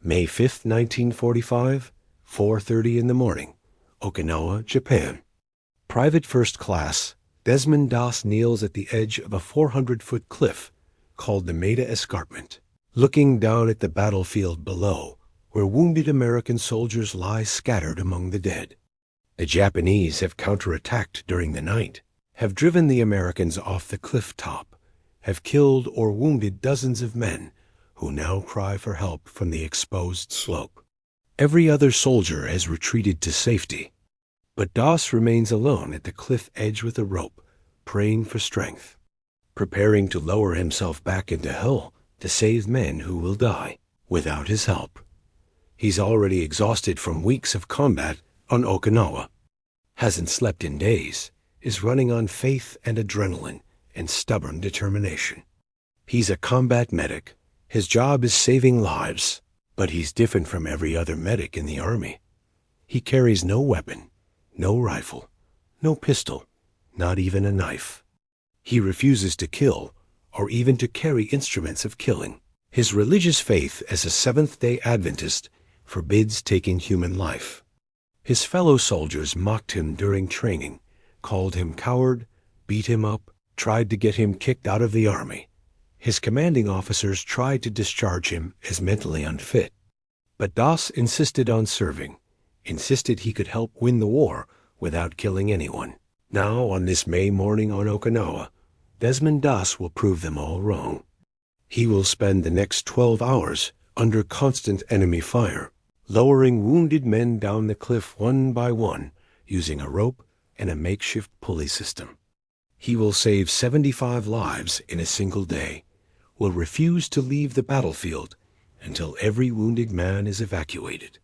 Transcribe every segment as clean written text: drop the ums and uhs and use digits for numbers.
May 5, 1945, 4:30 in the morning, Okinawa, Japan. Private First Class Desmond Doss kneels at the edge of a 400-foot cliff called the Maeda Escarpment, looking down at the battlefield below, where wounded American soldiers lie scattered among the dead. The Japanese have counterattacked during the night, have driven the Americans off the cliff top, have killed or wounded dozens of men who now cry for help from the exposed slope. Every other soldier has retreated to safety, but Doss remains alone at the cliff edge with a rope, praying for strength, preparing to lower himself back into hell to save men who will die without his help. He's already exhausted from weeks of combat on Okinawa, hasn't slept in days, is running on faith and adrenaline and stubborn determination. He's a combat medic. His job is saving lives, but he's different from every other medic in the Army. He carries no weapon, no rifle, no pistol, not even a knife. He refuses to kill or even to carry instruments of killing. His religious faith as a Seventh-day Adventist forbids taking human life. His fellow soldiers mocked him during training, called him coward, beat him up, tried to get him kicked out of the Army. His commanding officers tried to discharge him as mentally unfit. But Doss insisted on serving, insisted he could help win the war without killing anyone. Now, on this May morning on Okinawa, Desmond Doss will prove them all wrong. He will spend the next 12 hours under constant enemy fire, lowering wounded men down the cliff one by one using a rope and a makeshift pulley system. He will save 75 lives in a single day, will refuse to leave the battlefield until every wounded man is evacuated.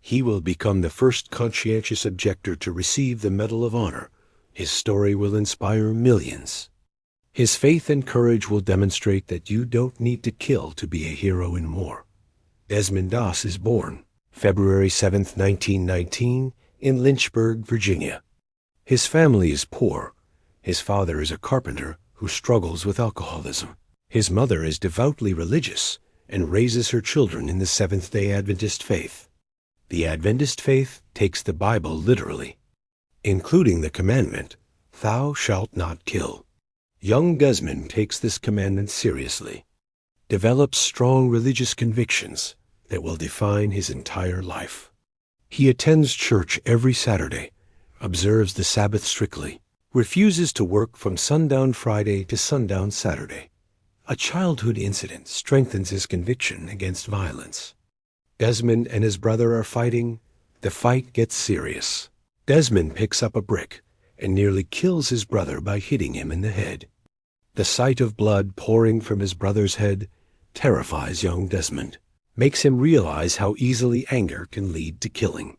He will become the first conscientious objector to receive the Medal of Honor. His story will inspire millions. His faith and courage will demonstrate that you don't need to kill to be a hero in war. Desmond Doss is born February 7, 1919, in Lynchburg, Virginia. His family is poor. His father is a carpenter who struggles with alcoholism. His mother is devoutly religious and raises her children in the Seventh-day Adventist faith. The Adventist faith takes the Bible literally, including the commandment, "Thou shalt not kill." Young Desmond takes this commandment seriously, develops strong religious convictions that will define his entire life. He attends church every Saturday, observes the Sabbath strictly, refuses to work from sundown Friday to sundown Saturday. A childhood incident strengthens his conviction against violence. Desmond and his brother are fighting. The fight gets serious. Desmond picks up a brick and nearly kills his brother by hitting him in the head. The sight of blood pouring from his brother's head terrifies young Desmond, makes him realize how easily anger can lead to killing.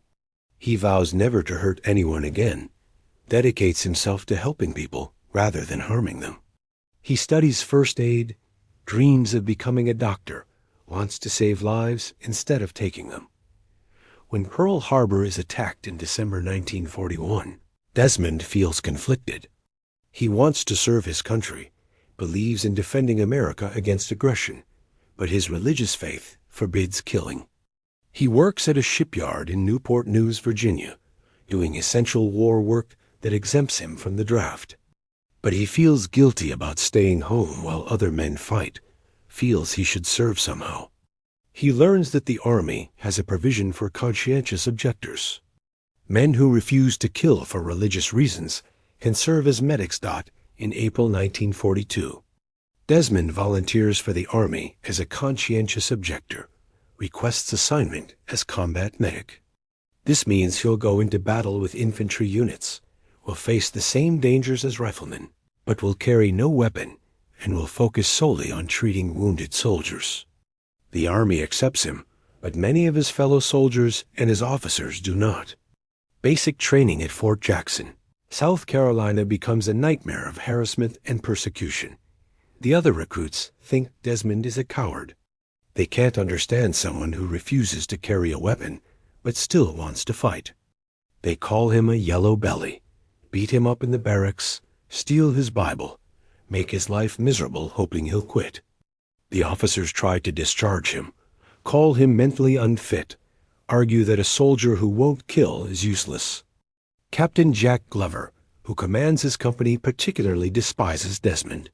He vows never to hurt anyone again, dedicates himself to helping people rather than harming them. He studies first aid, dreams of becoming a doctor, wants to save lives instead of taking them. When Pearl Harbor is attacked in December 1941, Desmond feels conflicted. He wants to serve his country, believes in defending America against aggression, but his religious faith forbids killing. He works at a shipyard in Newport News, Virginia, doing essential war work that exempts him from the draft. But he feels guilty about staying home while other men fight, feels he should serve somehow. He learns that the Army has a provision for conscientious objectors. Men who refuse to kill for religious reasons can serve as medics. In April 1942, Desmond volunteers for the Army as a conscientious objector, requests assignment as combat medic. This means he'll go into battle with infantry units, will face the same dangers as riflemen, but will carry no weapon and will focus solely on treating wounded soldiers. The Army accepts him, but many of his fellow soldiers and his officers do not. Basic training at Fort Jackson, South Carolina, becomes a nightmare of harassment and persecution. The other recruits think Desmond is a coward. They can't understand someone who refuses to carry a weapon, but still wants to fight. They call him a yellow belly, beat him up in the barracks, steal his Bible, make his life miserable hoping he'll quit. The officers try to discharge him, call him mentally unfit, argue that a soldier who won't kill is useless. Captain Jack Glover, who commands his company, particularly despises Desmond,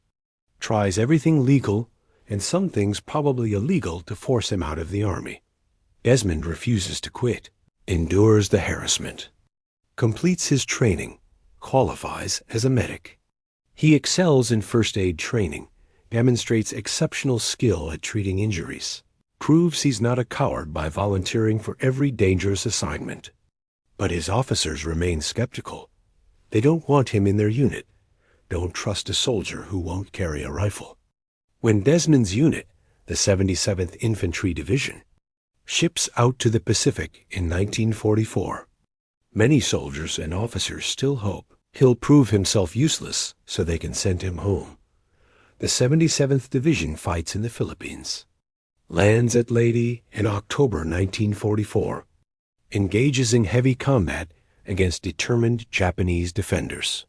tries everything legal and some things probably illegal to force him out of the army. Desmond refuses to quit, endures the harassment, completes his training, qualifies as a medic. He excels in first aid training, demonstrates exceptional skill at treating injuries, proves he's not a coward by volunteering for every dangerous assignment. But his officers remain skeptical. They don't want him in their unit, don't trust a soldier who won't carry a rifle. When Desmond's unit, the 77th Infantry Division, ships out to the Pacific in 1944, many soldiers and officers still hope he'll prove himself useless so they can send him home. The 77th Division fights in the Philippines, lands at Leyte in October 1944, engages in heavy combat against determined Japanese defenders.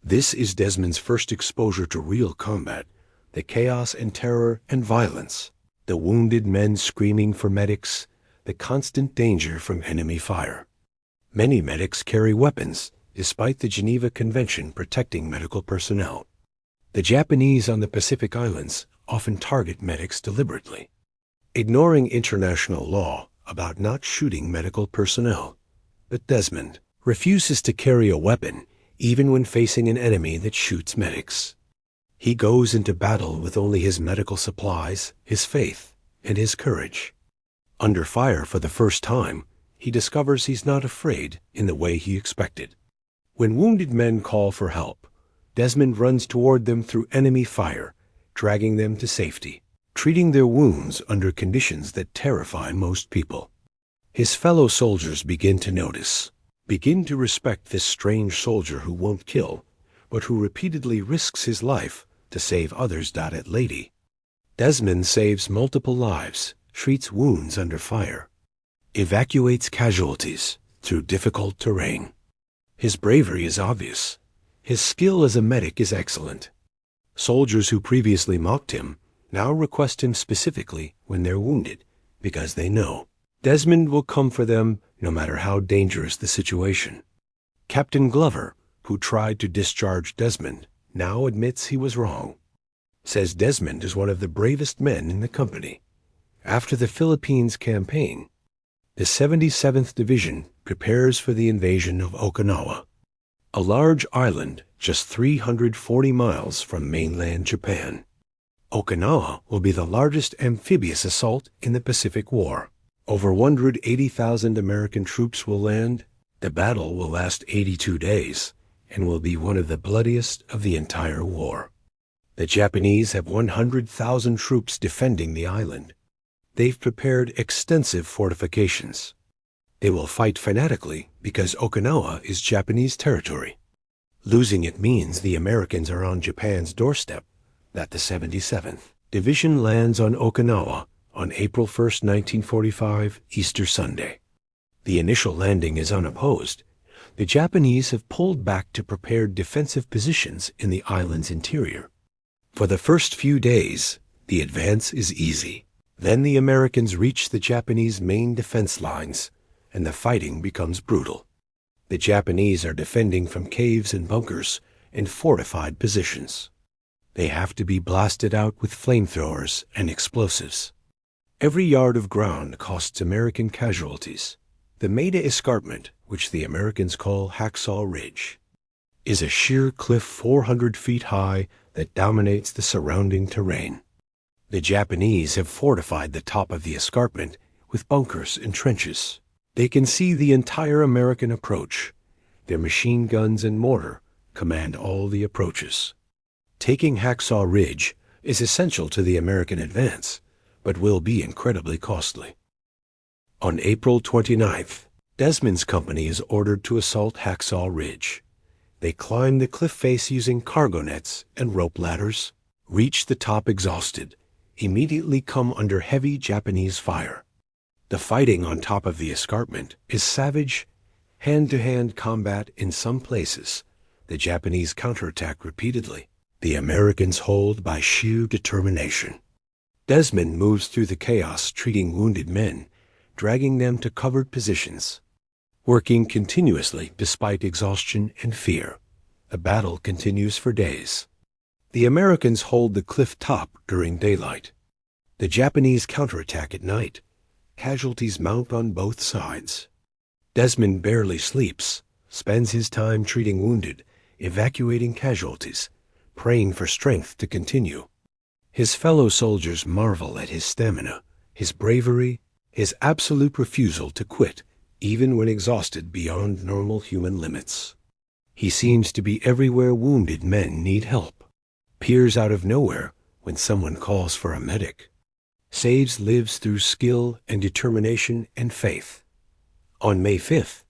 This is Desmond's first exposure to real combat, the chaos and terror and violence, the wounded men screaming for medics, the constant danger from enemy fire. Many medics carry weapons, despite the Geneva Convention protecting medical personnel. The Japanese on the Pacific Islands often target medics deliberately, ignoring international law about not shooting medical personnel. But Desmond refuses to carry a weapon even when facing an enemy that shoots medics. He goes into battle with only his medical supplies, his faith, and his courage. Under fire for the first time, he discovers he's not afraid in the way he expected. When wounded men call for help, Desmond runs toward them through enemy fire, dragging them to safety, treating their wounds under conditions that terrify most people. His fellow soldiers begin to notice, begin to respect this strange soldier who won't kill, but who repeatedly risks his life to save others. At Leyte, Desmond saves multiple lives, treats wounds under fire, evacuates casualties through difficult terrain. His bravery is obvious. His skill as a medic is excellent. Soldiers who previously mocked him now request him specifically when they're wounded, because they know Desmond will come for them no matter how dangerous the situation. Captain Glover, who tried to discharge Desmond, now admits he was wrong, says Desmond is one of the bravest men in the company. After the Philippines campaign, the 77th Division prepares for the invasion of Okinawa, a large island just 340 miles from mainland Japan. Okinawa will be the largest amphibious assault in the Pacific War. Over 180,000 American troops will land. The battle will last 82 days and will be one of the bloodiest of the entire war. The Japanese have 100,000 troops defending the island. They've prepared extensive fortifications. They will fight fanatically because Okinawa is Japanese territory. Losing it means the Americans are on Japan's doorstep. That the 77th Division lands on Okinawa on April 1, 1945, Easter Sunday. The initial landing is unopposed. The Japanese have pulled back to prepared defensive positions in the island's interior. For the first few days, the advance is easy. Then the Americans reach the Japanese main defense lines, and the fighting becomes brutal. The Japanese are defending from caves and bunkers and fortified positions. They have to be blasted out with flamethrowers and explosives. Every yard of ground costs American casualties. The Maeda Escarpment, which the Americans call Hacksaw Ridge, is a sheer cliff 400 feet high that dominates the surrounding terrain. The Japanese have fortified the top of the escarpment with bunkers and trenches. They can see the entire American approach. Their machine guns and mortar command all the approaches. Taking Hacksaw Ridge is essential to the American advance, but will be incredibly costly. On April 29th, Desmond's company is ordered to assault Hacksaw Ridge. They climb the cliff face using cargo nets and rope ladders, reach the top exhausted, immediately come under heavy Japanese fire. The fighting on top of the escarpment is savage, hand-to-hand combat in some places. The Japanese counterattack repeatedly. The Americans hold by sheer determination. Desmond moves through the chaos, treating wounded men, dragging them to covered positions. Working continuously despite exhaustion and fear, the battle continues for days. The Americans hold the cliff top during daylight. The Japanese counterattack at night. Casualties mount on both sides. Desmond barely sleeps, spends his time treating wounded, evacuating casualties, praying for strength to continue. His fellow soldiers marvel at his stamina, his bravery, his absolute refusal to quit, even when exhausted beyond normal human limits. He seems to be everywhere wounded men need help, appears out of nowhere when someone calls for a medic. Saves lives through skill and determination and faith. On May 5th,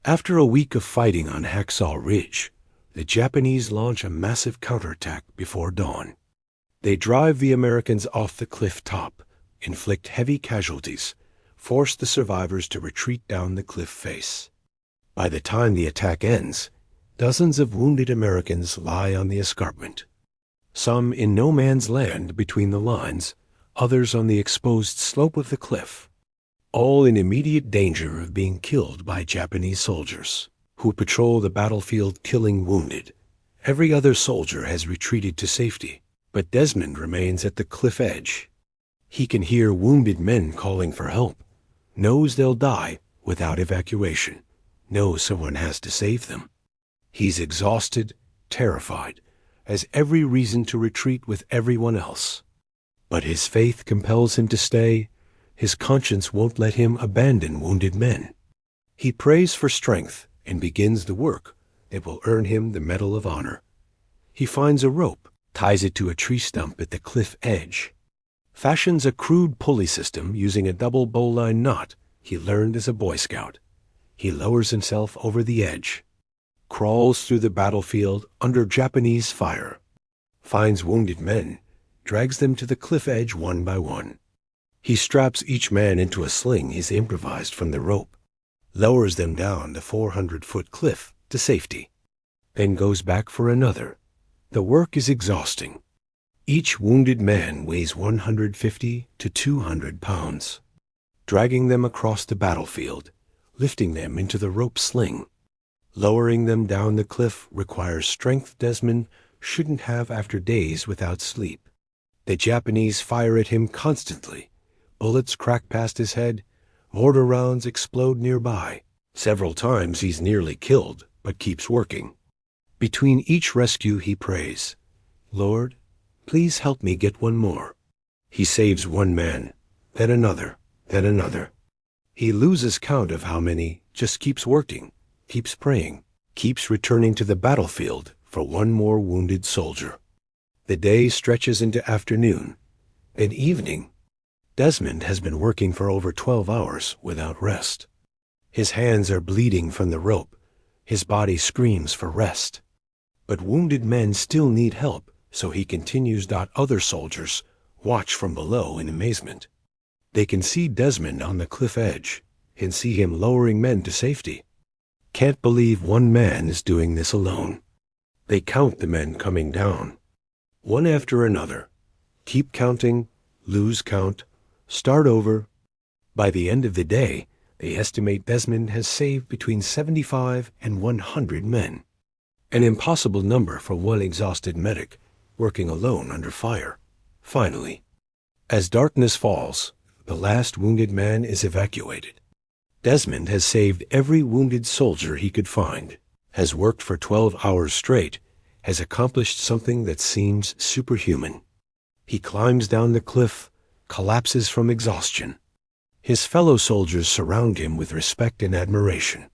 after a week of fighting on Hacksaw Ridge, the Japanese launch a massive counterattack before dawn. They drive the Americans off the cliff top, inflict heavy casualties, force the survivors to retreat down the cliff face. By the time the attack ends, dozens of wounded Americans lie on the escarpment. Some in no man's land between the lines, others on the exposed slope of the cliff, all in immediate danger of being killed by Japanese soldiers, who patrol the battlefield killing wounded. Every other soldier has retreated to safety, but Desmond remains at the cliff edge. He can hear wounded men calling for help, knows they'll die without evacuation, knows someone has to save them. He's exhausted, terrified, has every reason to retreat with everyone else. But his faith compels him to stay. His conscience won't let him abandon wounded men. He prays for strength and begins the work that will earn him the Medal of Honor. He finds a rope, ties it to a tree stump at the cliff edge, fashions a crude pulley system using a double bowline knot he learned as a Boy Scout. He lowers himself over the edge, crawls through the battlefield under Japanese fire, finds wounded men, drags them to the cliff edge one by one. He straps each man into a sling he's improvised from the rope, lowers them down the 400-foot cliff to safety, then goes back for another. The work is exhausting. Each wounded man weighs 150 to 200 pounds. Dragging them across the battlefield, lifting them into the rope sling, lowering them down the cliff requires strength Desmond shouldn't have after days without sleep. The Japanese fire at him constantly. Bullets crack past his head. Mortar rounds explode nearby. Several times he's nearly killed, but keeps working. Between each rescue he prays, "Lord, please help me get one more." He saves one man, then another, then another. He loses count of how many, just keeps working, keeps praying, keeps returning to the battlefield for one more wounded soldier. The day stretches into afternoon, then evening. Desmond has been working for over 12 hours without rest. His hands are bleeding from the rope. His body screams for rest. But wounded men still need help, so he continues. Other soldiers watch from below in amazement. They can see Desmond on the cliff edge, can see him lowering men to safety. Can't believe one man is doing this alone. They count the men coming down, one after another. Keep counting, lose count, start over. By the end of the day, they estimate Desmond has saved between 75 and 100 men. An impossible number for one exhausted medic working alone under fire. Finally, as darkness falls, the last wounded man is evacuated. Desmond has saved every wounded soldier he could find, has worked for 12 hours straight, has accomplished something that seems superhuman. He climbs down the cliff, collapses from exhaustion. His fellow soldiers surround him with respect and admiration.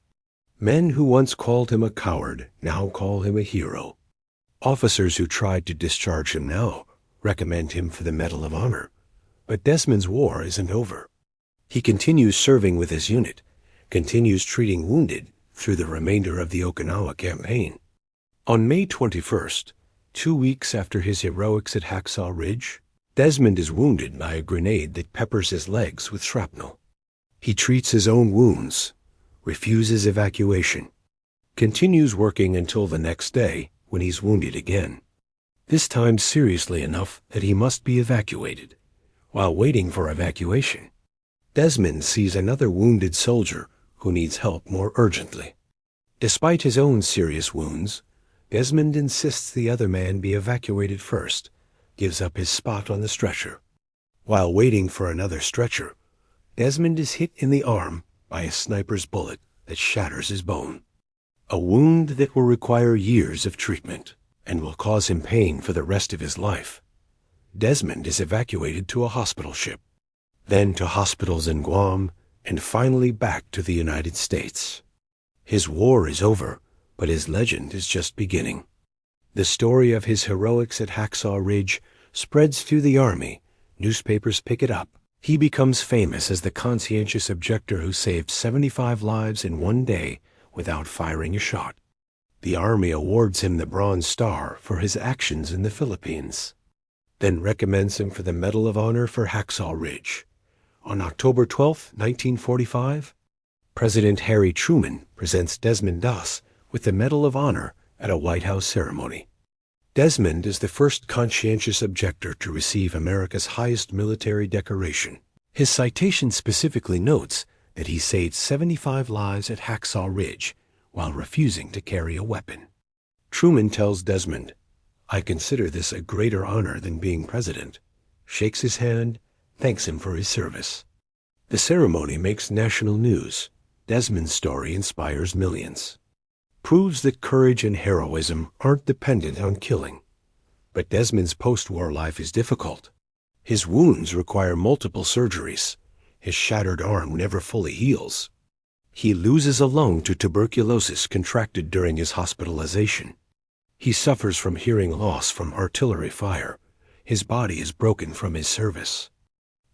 Men who once called him a coward now call him a hero. Officers who tried to discharge him now recommend him for the Medal of Honor. But Desmond's war isn't over. He continues serving with his unit, continues treating wounded through the remainder of the Okinawa campaign. On May 21st, 2 weeks after his heroics at Hacksaw Ridge, Desmond is wounded by a grenade that peppers his legs with shrapnel. He treats his own wounds, refuses evacuation, continues working until the next day when he's wounded again. This time seriously enough that he must be evacuated. While waiting for evacuation, Desmond sees another wounded soldier who needs help more urgently. Despite his own serious wounds, Desmond insists the other man be evacuated first, gives up his spot on the stretcher. While waiting for another stretcher, Desmond is hit in the arm by a sniper's bullet that shatters his bone. A wound that will require years of treatment and will cause him pain for the rest of his life. Desmond is evacuated to a hospital ship, then to hospitals in Guam, and finally back to the United States. His war is over, but his legend is just beginning. The story of his heroics at Hacksaw Ridge spreads through the Army. Newspapers pick it up. He becomes famous as the conscientious objector who saved 75 lives in one day without firing a shot. The Army awards him the Bronze Star for his actions in the Philippines, then recommends him for the Medal of Honor for Hacksaw Ridge. On October 12, 1945, President Harry Truman presents Desmond Doss with the Medal of Honor at a White House ceremony. Desmond is the first conscientious objector to receive America's highest military decoration. His citation specifically notes that he saved 75 lives at Hacksaw Ridge while refusing to carry a weapon. Truman tells Desmond, "I consider this a greater honor than being president," shakes his hand, thanks him for his service. The ceremony makes national news. Desmond's story inspires millions. Proves that courage and heroism aren't dependent on killing. But Desmond's post-war life is difficult. His wounds require multiple surgeries. His shattered arm never fully heals. He loses a lung to tuberculosis contracted during his hospitalization. He suffers from hearing loss from artillery fire. His body is broken from his service.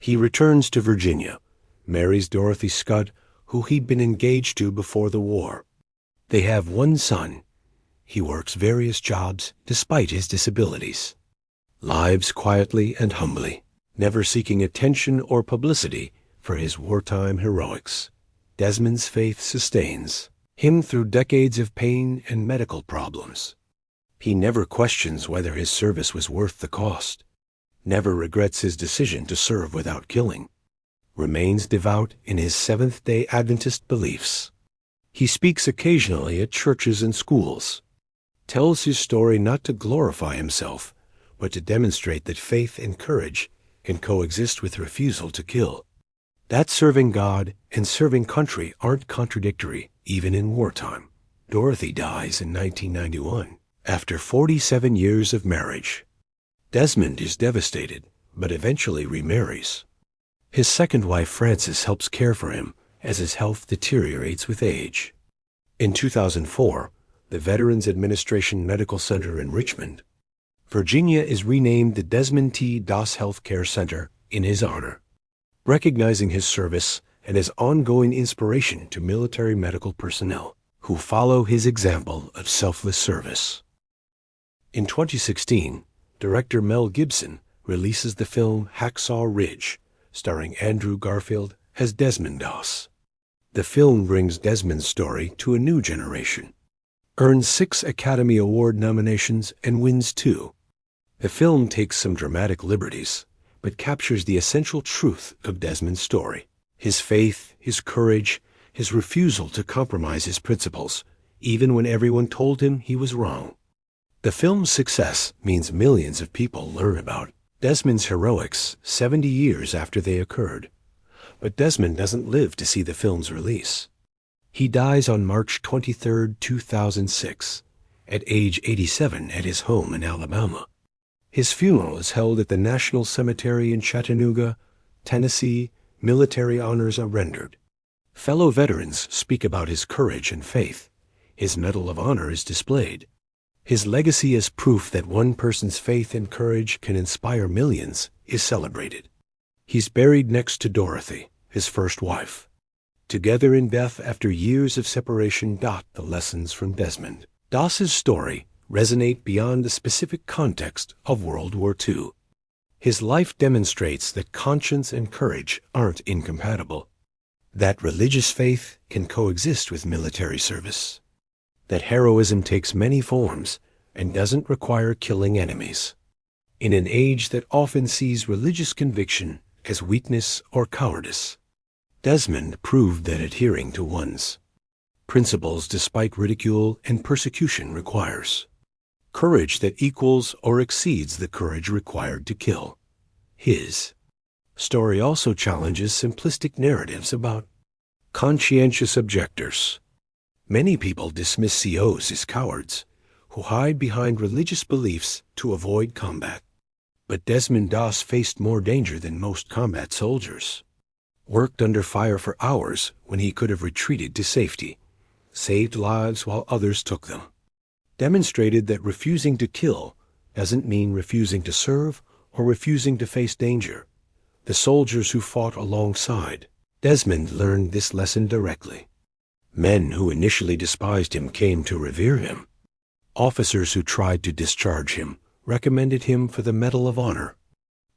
He returns to Virginia, marries Dorothy Scott, who he'd been engaged to before the war. They have one son. He works various jobs despite his disabilities. Lives quietly and humbly, never seeking attention or publicity for his wartime heroics. Desmond's faith sustains him through decades of pain and medical problems. He never questions whether his service was worth the cost, never regrets his decision to serve without killing, remains devout in his Seventh-day Adventist beliefs. He speaks occasionally at churches and schools, tells his story not to glorify himself, but to demonstrate that faith and courage can coexist with refusal to kill. That serving God and serving country aren't contradictory, even in wartime. Dorothy dies in 1991, after 47 years of marriage. Desmond is devastated, but eventually remarries. His second wife, Frances, helps care for him as his health deteriorates with age. In 2004, the Veterans Administration Medical Center in Richmond, Virginia is renamed the Desmond T. Doss Health Care Center in his honor, recognizing his service and his ongoing inspiration to military medical personnel who follow his example of selfless service. In 2016, director Mel Gibson releases the film Hacksaw Ridge, starring Andrew Garfield as Desmond Doss. The film brings Desmond's story to a new generation, earns 6 Academy Award nominations, and wins 2. The film takes some dramatic liberties, but captures the essential truth of Desmond's story. His faith, his courage, his refusal to compromise his principles, even when everyone told him he was wrong. The film's success means millions of people learn about Desmond's heroics 70 years after they occurred. But Desmond doesn't live to see the film's release. He dies on March 23, 2006, at age 87 at his home in Alabama. His funeral is held at the National Cemetery in Chattanooga, Tennessee. Military honors are rendered. Fellow veterans speak about his courage and faith. His Medal of Honor is displayed. His legacy as proof that one person's faith and courage can inspire millions is celebrated. He's buried next to Dorothy, his first wife. Together in death after years of separation. The lessons from Desmond Doss's story resonate beyond the specific context of World War II. His life demonstrates that conscience and courage aren't incompatible, that religious faith can coexist with military service, that heroism takes many forms and doesn't require killing enemies. In an age that often sees religious conviction as weakness or cowardice. Desmond proved that adhering to one's principles despite ridicule and persecution requires courage that equals or exceeds the courage required to kill. His story also challenges simplistic narratives about conscientious objectors. Many people dismiss COs as cowards who hide behind religious beliefs to avoid combat. But Desmond Doss faced more danger than most combat soldiers. Worked under fire for hours when he could have retreated to safety. Saved lives while others took them. Demonstrated that refusing to kill doesn't mean refusing to serve or refusing to face danger. The soldiers who fought alongside Desmond learned this lesson directly. Men who initially despised him came to revere him. Officers who tried to discharge him recommended him for the Medal of Honor.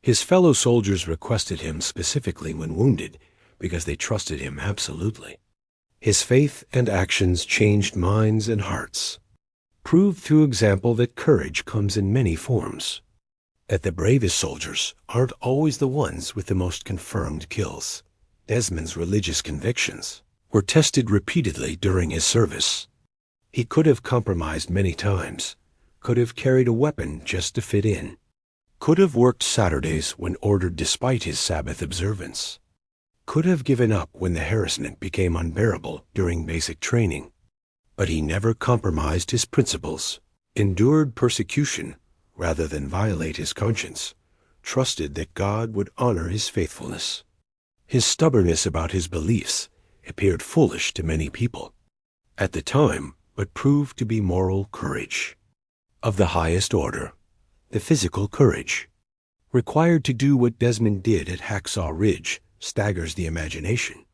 His fellow soldiers requested him specifically when wounded because they trusted him absolutely. His faith and actions changed minds and hearts. Proved through example that courage comes in many forms. That the bravest soldiers aren't always the ones with the most confirmed kills. Desmond's religious convictions were tested repeatedly during his service. He could have compromised many times, could have carried a weapon just to fit in, could have worked Saturdays when ordered despite his Sabbath observance, could have given up when the harassment became unbearable during basic training. But he never compromised his principles, endured persecution rather than violate his conscience, trusted that God would honor his faithfulness. His stubbornness about his beliefs appeared foolish to many people at the time, but proved to be moral courage of the highest order. The physical courage required to do what Desmond did at Hacksaw Ridge staggers the imagination.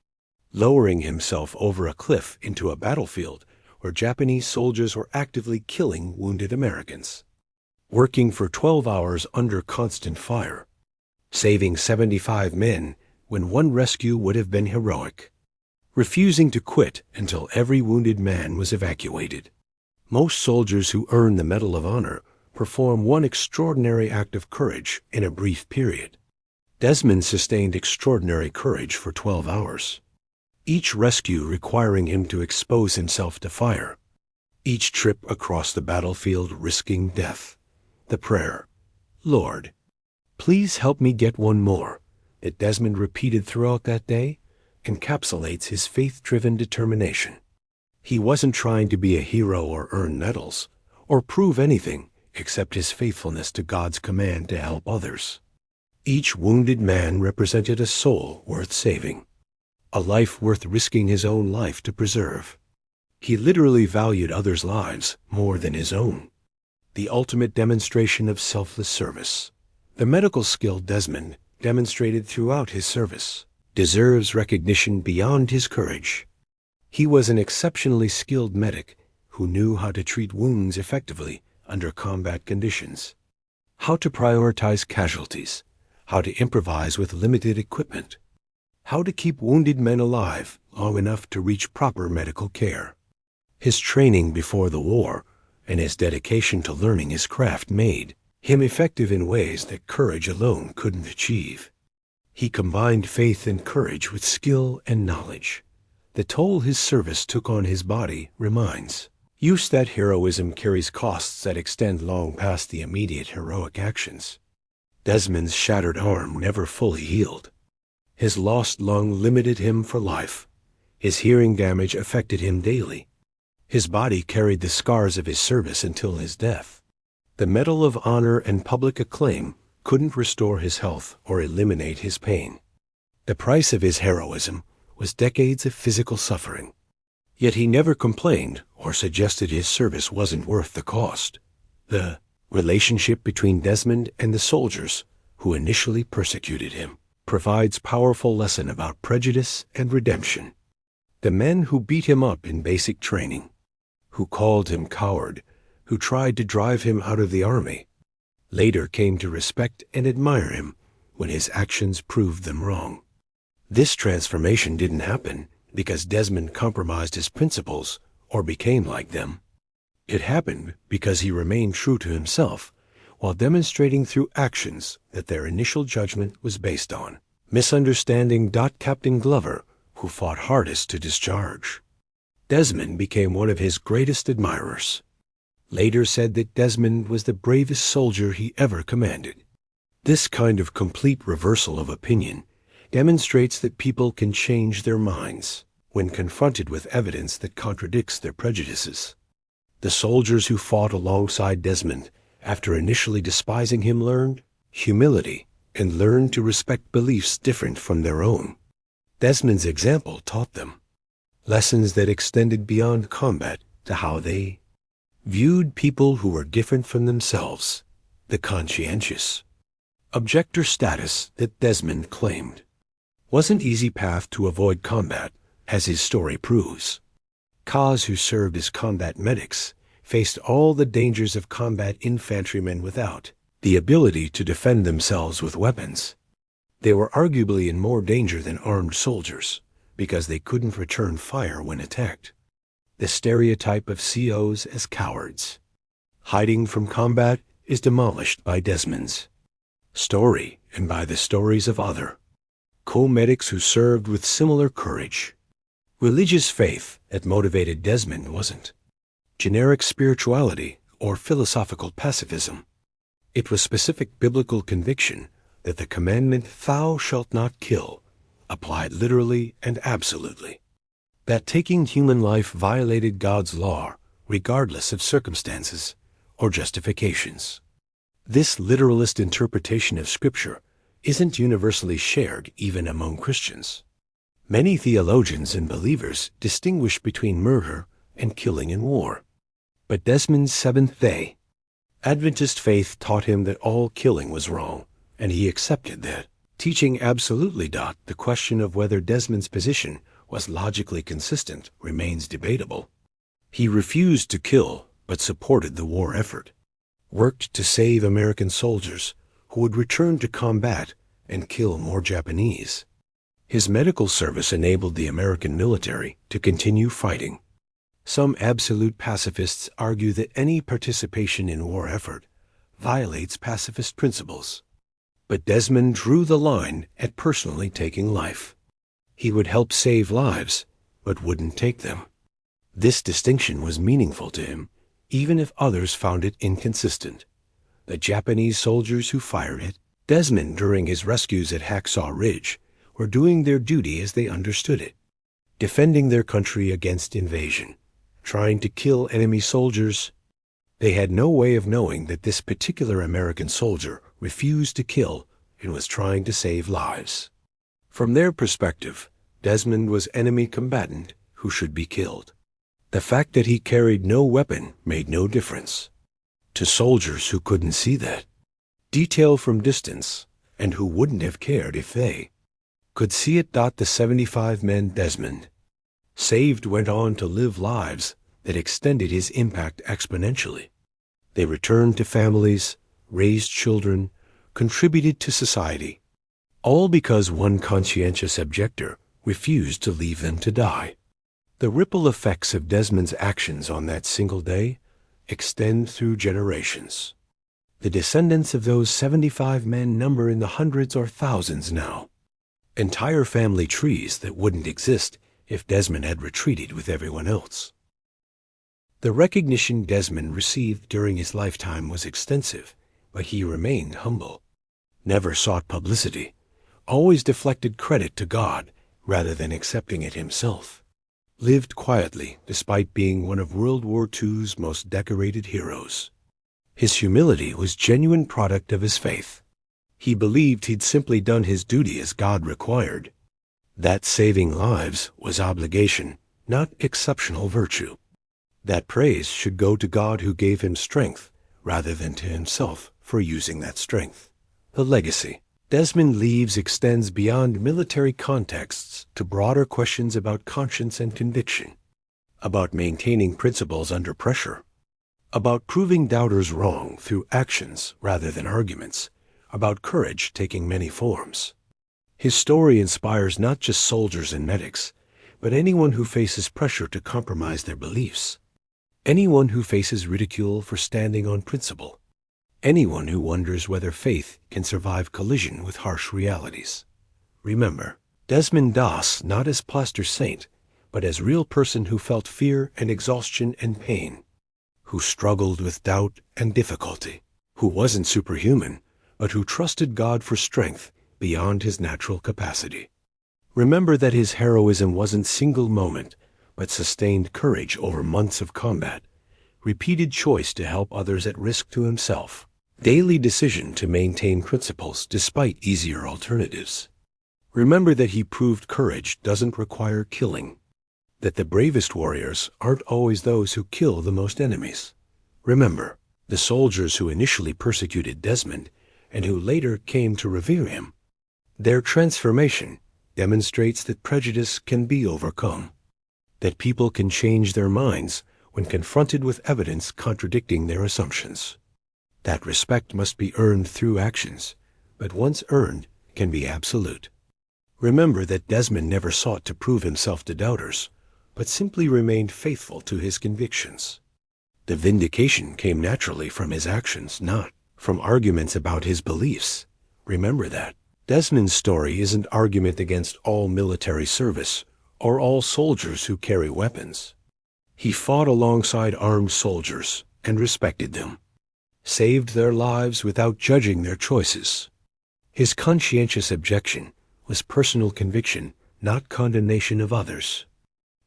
Lowering himself over a cliff into a battlefield where Japanese soldiers were actively killing wounded Americans. Working for 12 hours under constant fire. Saving 75 men when one rescue would have been heroic. Refusing to quit until every wounded man was evacuated. Most soldiers who earn the Medal of Honor perform one extraordinary act of courage in a brief period. Desmond sustained extraordinary courage for 12 hours. Each rescue requiring him to expose himself to fire. Each trip across the battlefield risking death. The prayer, "Lord, please help me get one more," that Desmond repeated throughout that day, encapsulates his faith-driven determination. He wasn't trying to be a hero or earn medals, or prove anything except his faithfulness to God's command to help others. Each wounded man represented a soul worth saving. A life worth risking his own life to preserve. He literally valued others' lives more than his own. The ultimate demonstration of selfless service. The medical skill Desmond demonstrated throughout his service deserves recognition beyond his courage. He was an exceptionally skilled medic who knew how to treat wounds effectively under combat conditions, how to prioritize casualties, how to improvise with limited equipment, how to keep wounded men alive long enough to reach proper medical care. His training before the war and his dedication to learning his craft made him effective in ways that courage alone couldn't achieve. He combined faith and courage with skill and knowledge. The toll his service took on his body reminds us that heroism carries costs that extend long past the immediate heroic actions. Desmond's shattered arm never fully healed. His lost lung limited him for life. His hearing damage affected him daily. His body carried the scars of his service until his death. The Medal of Honor and public acclaim couldn't restore his health or eliminate his pain. The price of his heroism was decades of physical suffering. Yet he never complained or suggested his service wasn't worth the cost. The relationship between Desmond and the soldiers who initially persecuted him provides powerful lesson about prejudice and redemption. The men who beat him up in basic training, who called him coward, who tried to drive him out of the army, later came to respect and admire him when his actions proved them wrong. This transformation didn't happen because Desmond compromised his principles or became like them. It happened because he remained true to himself while demonstrating through actions that their initial judgment was based on. misunderstanding. Captain Glover, who fought hardest to discharge. Desmond became one of his greatest admirers. Later said that Desmond was the bravest soldier he ever commanded. This kind of complete reversal of opinion demonstrates that people can change their minds when confronted with evidence that contradicts their prejudices. The soldiers who fought alongside Desmond, after initially despising him, learned humility and learned to respect beliefs different from their own. Desmond's example taught them lessons that extended beyond combat to how they viewed people who were different from themselves. The conscientious objector status that Desmond claimed wasn't easy path to avoid combat, as his story proves. Kas who served as combat medics faced all the dangers of combat infantrymen without the ability to defend themselves with weapons. They were arguably in more danger than armed soldiers because they couldn't return fire when attacked. The stereotype of COs as cowards, hiding from combat, is demolished by Desmond's story and by the stories of other co-medics who served with similar courage. Religious faith that motivated Desmond wasn't generic spirituality or philosophical pacifism. It was specific biblical conviction that the commandment, "Thou shalt not kill," applied literally and absolutely. That taking human life violated God's law, regardless of circumstances or justifications. This literalist interpretation of Scripture isn't universally shared even among Christians. Many theologians and believers distinguish between murder and killing in war. But Desmond's Seventh-day Adventist faith taught him that all killing was wrong, and he accepted that teaching absolutely. The question of whether Desmond's position was logically consistent remains debatable. He refused to kill, but supported the war effort, worked to save American soldiers who would return to combat and kill more Japanese. His medical service enabled the American military to continue fighting. Some absolute pacifists argue that any participation in war effort violates pacifist principles. But Desmond drew the line at personally taking life. He would help save lives, but wouldn't take them. This distinction was meaningful to him, even if others found it inconsistent. The Japanese soldiers who fired at Desmond during his rescues at Hacksaw Ridge were doing their duty as they understood it, defending their country against invasion, trying to kill enemy soldiers. They had no way of knowing that this particular American soldier refused to kill and was trying to save lives. From their perspective, Desmond was enemy combatant who should be killed. The fact that he carried no weapon made no difference. To soldiers who couldn't see that detail from distance and who wouldn't have cared if they could see it. The 75 men Desmond saved went on to live lives that extended his impact exponentially. They returned to families, raised children, contributed to society, all because one conscientious objector refused to leave them to die. The ripple effects of Desmond's actions on that single day extend through generations. The descendants of those 75 men number in the hundreds or thousands now. Entire family trees that wouldn't exist if Desmond had retreated with everyone else. The recognition Desmond received during his lifetime was extensive, but he remained humble, never sought publicity, always deflected credit to God rather than accepting it himself, lived quietly despite being one of World War II's most decorated heroes. His humility was genuine product of his faith. He believed he'd simply done his duty as God required. That saving lives was obligation, not exceptional virtue. That praise should go to God who gave him strength rather than to himself for using that strength. The legacy Desmond leaves extends beyond military contexts to broader questions about conscience and conviction, about maintaining principles under pressure, about proving doubters wrong through actions rather than arguments, about courage taking many forms. His story inspires not just soldiers and medics, but anyone who faces pressure to compromise their beliefs, anyone who faces ridicule for standing on principle, anyone who wonders whether faith can survive collision with harsh realities. Remember, Desmond Doss not as plaster saint, but as real person who felt fear and exhaustion and pain, who struggled with doubt and difficulty, who wasn't superhuman, but who trusted God for strength beyond his natural capacity. Remember that his heroism wasn't single moment, but sustained courage over months of combat, repeated choice to help others at risk to himself, daily decision to maintain principles despite easier alternatives. Remember that he proved courage doesn't require killing, that the bravest warriors aren't always those who kill the most enemies. Remember, the soldiers who initially persecuted Desmond and who later came to revere him, their transformation demonstrates that prejudice can be overcome, that people can change their minds when confronted with evidence contradicting their assumptions. That respect must be earned through actions, but once earned can be absolute. Remember that Desmond never sought to prove himself to doubters, but simply remained faithful to his convictions. The vindication came naturally from his actions, not from arguments about his beliefs. Remember that. Desmond's story isn't argument against all military service or all soldiers who carry weapons. He fought alongside armed soldiers and respected them, saved their lives without judging their choices. His conscientious objection was personal conviction, not condemnation of others.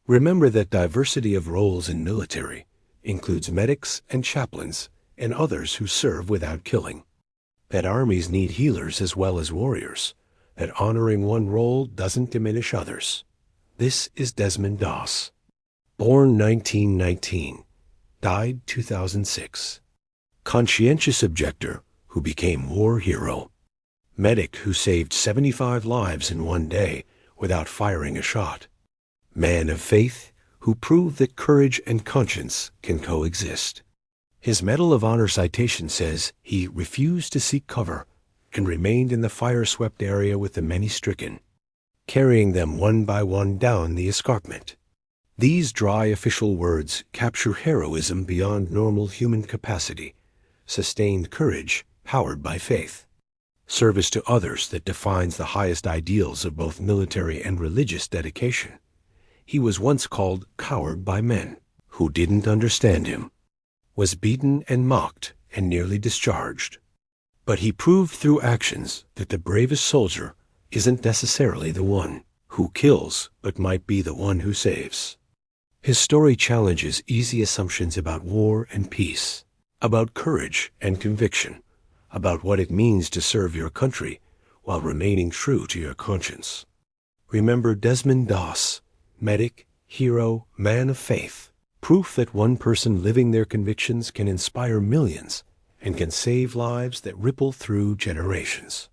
Remember that diversity of roles in military includes medics and chaplains and others who serve without killing. That armies need healers as well as warriors. That honoring one role doesn't diminish others. This is Desmond Doss. Born 1919, died 2006. Conscientious objector who became war hero. Medic who saved 75 lives in one day without firing a shot. Man of faith who proved that courage and conscience can coexist. His Medal of Honor citation says he refused to seek cover and remained in the fire-swept area with the many stricken, carrying them one by one down the escarpment. These dry official words capture heroism beyond normal human capacity, sustained courage powered by faith, service to others that defines the highest ideals of both military and religious dedication. He was once called coward by men who didn't understand him, was beaten and mocked and nearly discharged. But he proved through actions that the bravest soldier isn't necessarily the one who kills, but might be the one who saves. His story challenges easy assumptions about war and peace, about courage and conviction, about what it means to serve your country while remaining true to your conscience. Remember Desmond Doss, medic, hero, man of faith, proof that one person living their convictions can inspire millions and can save lives that ripple through generations.